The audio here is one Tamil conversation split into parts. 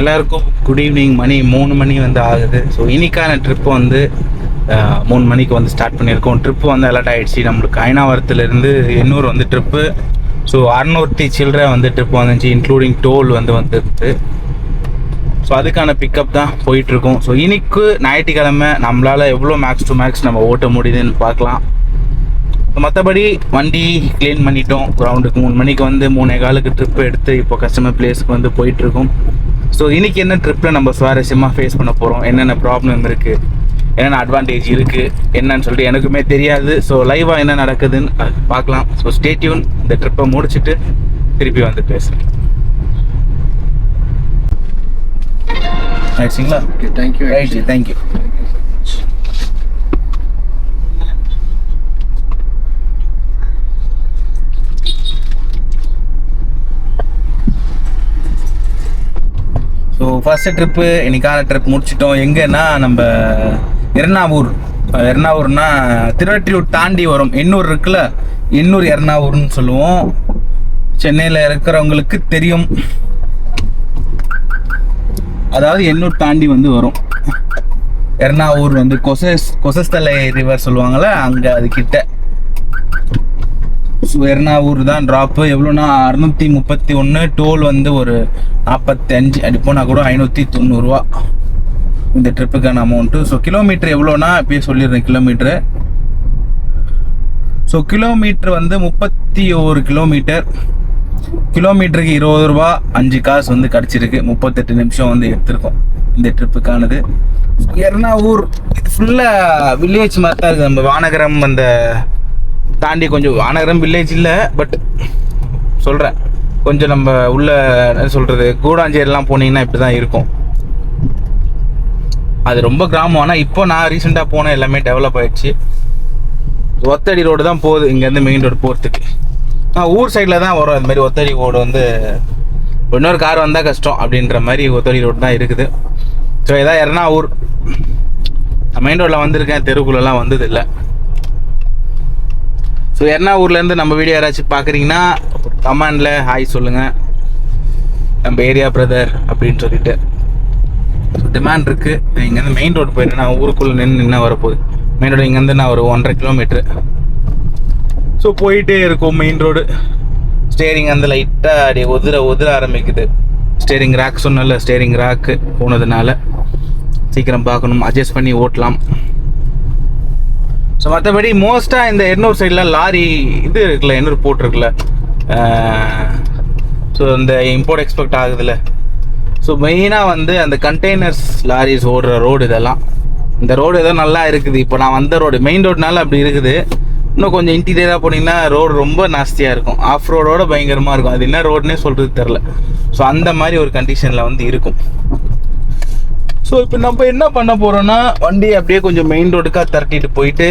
எல்லாருக்கும் குட் ஈவினிங். மணி 3 மணி வந்து ஆகுது. ஸோ இன்னைக்கான ட்ரிப்பு வந்து 3 மணிக்கு வந்து ஸ்டார்ட் பண்ணியிருக்கோம். ட்ரிப்பு வந்து அலர்ட் ஆகிடுச்சு. நம்மளுக்கு அயனாவரத்துலேருந்து எண்ணூர் வந்து ட்ரிப்பு. ஸோ 600 சில்லரை வந்து ட்ரிப்பு வந்துச்சு, இன்க்ளூடிங் டோல் வந்து வந்துருக்கு. ஸோ அதுக்கான பிக்கப் தான் போயிட்டுருக்கோம். ஸோ இன்னைக்கு ஞாயிற்றுக்கிழமை நம்மளால் எவ்வளோ மேக்ஸ் டு மேக்ஸ் நம்ம ஓட்ட முடியுதுன்னு பார்க்கலாம். மற்றபடி வண்டி க்ளீன் பண்ணிட்டோம். கிரவுண்டுக்கு 3 மணிக்கு வந்து 3:15 ட்ரிப்பு எடுத்து இப்போ கஸ்டமர் பிளேஸ்க்கு வந்து போயிட்டுருக்கோம். ஸோ இன்றைக்கி என்ன ட்ரிப்பில் நம்ம சுவாரஸ்யமாக ஃபேஸ் பண்ண போகிறோம், என்னென்ன ப்ராப்ளம் இருக்குது, என்னென்ன அட்வான்டேஜ் இருக்குது என்னன்னு சொல்லிட்டு எனக்குமே தெரியாது. ஸோ லைவாக என்ன நடக்குதுன்னு பார்க்கலாம். So stay tune. இந்த ட்ரிப்பை முடிச்சுட்டு திருப்பி வந்து பேசுகிறேன். ஆயிடுச்சிங்களா? Okay, thank you. Right, thank you. So first trip இன்னைக்கான ட்ரிப் முடிச்சிட்டோம். எங்கன்னா நம்ம எர்ணாவூர்னா திருவற்றியூர் தாண்டி வரும். எண்ணூர் இருக்குல்ல, எண்ணூர் எர்ணாவூர்னு சொல்லுவோம். சென்னையில் இருக்கிறவங்களுக்கு தெரியும். அதாவது எண்ணூர் தாண்டி வந்து வரும். எர்ணாவூர் வந்து கொசஸ்தலை ரிவர் சொல்லுவாங்கள்ல, அங்கே அது கிட்ட. ஸோ எர்ணாவூர் தான் ட்ராப்பு. எவ்வளோனா 631. டோல் வந்து ஒரு 45 அடி போனால் கூட 590 இந்த ட்ரிப்புக்கான அமௌண்ட்டு. ஸோ கிலோமீட்டர் எவ்வளோனா இப்பயே சொல்லிடுறேன் கிலோமீட்ரு. ஸோ கிலோமீட்ரு வந்து 31 கிலோமீட்டர். கிலோமீட்டருக்கு 20 ரூபா 5 காசு வந்து கிடச்சிருக்கு. 38 நிமிஷம் வந்து எடுத்திருக்கோம் இந்த ட்ரிப்புக்கானது. எர்ணாவூர் இது ஃபுல்லாக வில்லேஜ் மாதிரி தான் இருக்குது. நம்ம வானகரம் அந்த தாண்டி கொஞ்சம், வானகரம் வில்லேஜ் இல்லை, பட் சொல்கிறேன் கொஞ்சம் நம்ம உள்ள என்ன சொல்கிறது, கூடாஞ்சேரிலாம் போனீங்கன்னா இப்படி தான் இருக்கும். அது ரொம்ப கிராமம். ஆனால் இப்போ நான் ரீசெண்டாக போனேன், எல்லாமே டெவலப் ஆகிடுச்சு. ஒத்தடி ரோடு தான் போகுது இங்கேருந்து மெயின் ரோடு போகிறதுக்கு. ஊர் சைடில் தான் வரும். அது மாதிரி ஒத்தடி ரோடு வந்து இன்னொரு கார் வந்தால் கஷ்டம் அப்படின்ற மாதிரி ஒத்தடி ரோடு தான் இருக்குது. ஸோ இதான் எர்ணாவூர். மெயின் ரோட்டில் வந்திருக்கேன், தெருக்குள்ளெல்லாம் வந்தது இல்லை. ஸோ எர்ணாவூர்லேருந்து நம்ம வீடியோ யாராச்சும் பார்க்குறீங்கன்னா கமெண்டில் ஹாய் சொல்லுங்கள், நம்ம ஏரியா பிரதர் அப்படின்னு சொல்லிட்டு. ஸோ டிமாண்ட் இருக்குது. இங்கேருந்து மெயின் ரோடு போயிட்டு நான் ஊருக்குள்ளே நின்று வரப்போகுது. மெயின் ரோடு இங்கேருந்து நான் ஒரு 1.5 கிலோமீட்ரு. ஸோ போயிட்டே இருக்கும் மெயின் ரோடு. ஸ்டேரிங் அந்த லைட்டாக அப்படியே உதிர ஆரம்பிக்குது. ஸ்டேரிங் ரேக் சொன்னல, ஸ்டேரிங் ரேக்கு போனதுனால சீக்கிரம் பார்க்கணும், அட்ஜஸ்ட் பண்ணி ஓட்டலாம். ஸோ மற்றபடி மோஸ்ட்டாக இந்த எண்ணூர் சைடில் லாரி இது இருக்குல்ல, எண்ணூர் போட்டிருக்குல்ல, ஸோ இந்த இம்போர்ட் எக்ஸ்போர்ட் ஆகுதுல்ல. ஸோ மெயினாக வந்து அந்த கண்டெய்னர்ஸ் லாரிஸ் ஓடுற ரோடு இதெல்லாம். இந்த ரோடு ஏதோ நல்லா இருக்குது. இப்போ நான் வந்த ரோடு மெயின் ரோடுனால அப்படி இருக்குது. இன்னும் கொஞ்சம் இன்டீரியராக போனீங்கன்னா ரோடு ரொம்ப நாஸ்தியாக இருக்கும். ஆஃப் ரோடோட பயங்கரமாக இருக்கும். அது என்ன ரோடுன்னே சொல்கிறது தெரில. ஸோ அந்த மாதிரி ஒரு கண்டிஷனில் வந்து இருக்கும். ஸோ இப்போ நம்ம என்ன பண்ண போகிறோன்னா, வண்டி அப்படியே கொஞ்சம் மெயின் ரோடுக்காக திரட்டிட்டு போயிட்டு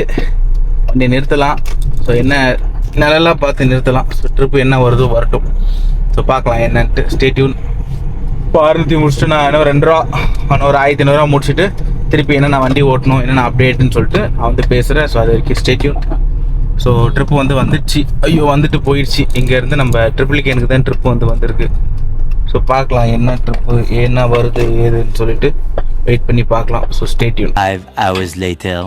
வண்டி நிறுத்தலாம். ஸோ என்ன நிலலாம் பார்த்து நிறுத்தலாம். ஸோ ட்ரிப்பு என்ன வருதோ வரட்டும். ஸோ பார்க்கலாம் என்னன்ட்டு. Stay tune. இப்போ 600 முடிச்சுட்டு நான் இன்னும் 2 ரூபா, ஒரு 1500 முடிச்சுட்டு திருப்பி என்னென்ன வண்டி ஓட்டணும், என்னென்ன அப்டேட்டுன்னு சொல்லிட்டு நான் வந்து பேசுகிறேன். ஸோ அது வரைக்கும் ஸ்டே டியூன். ஸோ ட்ரிப்பு வந்து வந்துடுச்சு. ஐயோ வந்துட்டு போயிடுச்சு. இங்கேருந்து நம்ம ட்ரிபிள்கேனுக்கு தான் ட்ரிப்பு வந்து வந்திருக்கு. ஸோ பார்க்கலாம் என்ன ட்ரிப்பு, என்ன வருது ஏதுன்னு சொல்லிட்டு வெயிட் பண்ணி பார்க்கலாம். So stay tune. 5 hours later.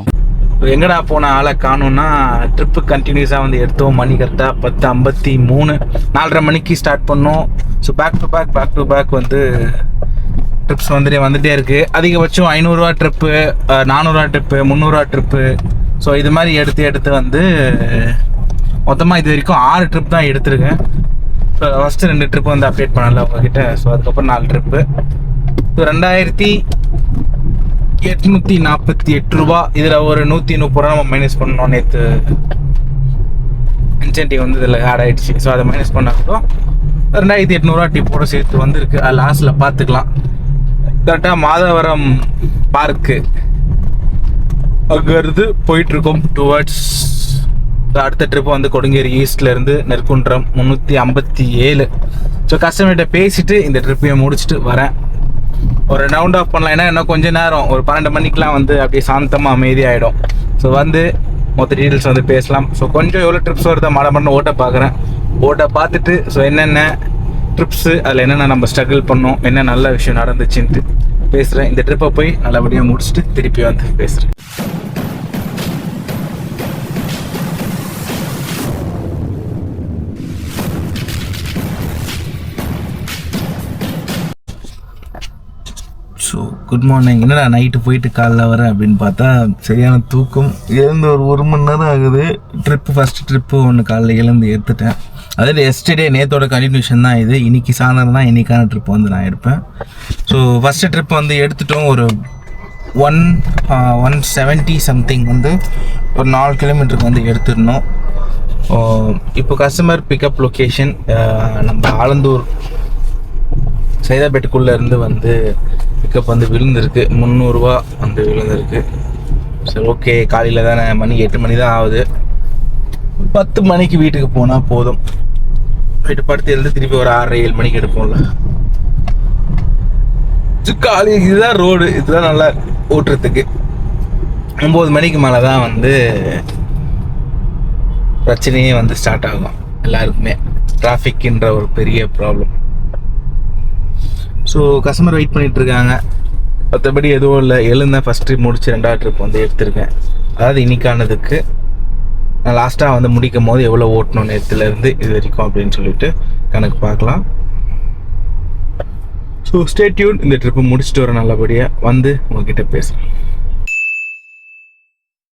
எங்கடா போன ஆளை காணும்னா, ட்ரிப்பு கண்டினியூஸாக வந்து எடுத்தோம். மணி கரெக்டாக 10:53. 4:30 மணிக்கு ஸ்டார்ட் பண்ணோம். ஸோ பேக் டு பேக் வந்து ட்ரிப்ஸ் வந்துட்டே இருக்குது. அதிகபட்சம் 500 ரூபா ட்ரிப்பு, 400 ரூபா ட்ரிப்பு, 300 ரூபா ட்ரிப்பு. ஸோ இது மாதிரி எடுத்து வந்து மொத்தமாக இது வரைக்கும் 6 ட்ரிப் தான் எடுத்திருக்கேன். ஸோ ஃபஸ்ட்டு 2 ட்ரிப்பு வந்து அப்டேட் பண்ணல உங்ககிட்ட. ஸோ அதுக்கப்புறம் 4 ட்ரிப்பு. ஸோ 2848 ரூபா. இதில் ஒரு 130 ரூபா நம்ம மைனஸ் பண்ணோம். நேற்று இன்சென்டிவ் வந்து இதில் ஆட் ஆகிடுச்சு. ஸோ அதை மைனஸ் பண்ணால் கூட 2800 ரூபா டிப்போட சேர்த்து வந்திருக்கு. அது லாஸ்ட்டில் பார்த்துக்கலாம். கரெக்டாக மாதவரம் பார்க்கு அங்கேருந்து போயிட்டுருக்கோம் டுவர்ட்ஸ். அடுத்த ட்ரிப்பு வந்து கொடுங்கேரி ஈஸ்ட்லேருந்து நெற்குன்றம் 357. ஸோ கஸ்டமர்கிட்ட பேசிவிட்டு இந்த ட்ரிப்பையும் முடிச்சுட்டு வரேன். ஒரு ரவுண்ட் ஆஃப் பண்ணலாம். ஏன்னா இன்னும் கொஞ்சம் நேரம், ஒரு 12 மணிக்கெலாம் வந்து அப்படியே சாந்தமாக அமைதியாகிடும். ஸோ வந்து மொத்த டீட்டெயில்ஸ் வந்து பேசலாம். ஸோ கொஞ்சம் எவ்வளோ ட்ரிப்ஸ் வருதோ மழை ஓட்ட பார்க்குறேன். ஓட்ட பார்த்துட்டு ஸோ என்னென்ன ட்ரிப்ஸு, அதில் என்னென்ன நம்ம ஸ்ட்ரகிள் பண்ணோம், என்ன நல்ல விஷயம் நடந்துச்சுன்ட்டு பேசுகிறேன். இந்த ட்ரிப்பை போய் நல்லபடியாக முடிச்சுட்டு திருப்பி வந்து பேசுகிறேன். So good morning. என்னடா நைட்டு போயிட்டு காலைல வரேன் அப்படின்னு பார்த்தா சரியான தூக்கம். எழுந்து ஒரு மணி நேரம் ஆகுது. ஃபஸ்ட்டு ட்ரிப்பு ஒன்று காலைல எழுந்து எடுத்துட்டேன். அதாவது எஸ்டர்டே நேற்றோட கண்டினியூஷன் தான் இது. இன்றைக்கி சாயந்தரம் தான் இன்றைக்கான ட்ரிப் வந்து நான் எடுப்பேன். ஸோ ஃபஸ்ட்டு ட்ரிப் வந்து எடுத்துட்டோம். ஒரு 170 சம்திங் வந்து ஒரு 4 கிலோமீட்டருக்கு வந்து எடுத்துடணும். இப்போ கஸ்டமர் பிக்கப் லொக்கேஷன் நம்ம ஆலந்தூர் சைதாப்பேட்டுக்குள்ளே இருந்து வந்து பிக்கப் வந்து விழுந்திருக்கு. 300 ரூபா வந்து விழுந்திருக்கு. சரி, ஓகே, காலையில் தானே, மணி 8 மணி தான் ஆகுது. 10 மணிக்கு வீட்டுக்கு போனால் போதும். வீட்டு படுத்து எழுந்து திருப்பி ஒரு 6-7 மணிக்கு எடுப்போம்ல. காலி இதுதான் ரோடு, இதுதான் நல்லா ஓட்டுறதுக்கு. 9 மணிக்கு மேலே தான் வந்து பிரச்சனையே வந்து ஸ்டார்ட் ஆகும் எல்லாருக்குமே. டிராஃபிக்ன்ற ஒரு பெரிய ப்ராப்ளம். ஸோ கஸ்டமர் வெயிட் பண்ணிகிட்டு இருக்காங்க. மற்றபடி எதுவும் இல்லை. எழுந்தேன், ஃபஸ்ட் ட்ரிப் முடிச்சு 2வது ட்ரிப் வந்து எடுத்திருக்கேன். அதாவது இன்னைக்கானதுக்கு நான் லாஸ்ட்டாக வந்து முடிக்கும் போது எவ்வளோ ஓட்டணும் நேரத்துலேருந்து இது வரைக்கும் அப்படின்னு சொல்லிட்டு கணக்கு பார்க்கலாம். So stay tune. இந்த ட்ரிப்பை முடிச்சுட்டு வர நல்லபடியாக வந்து உங்ககிட்ட பேசுகிறேன்.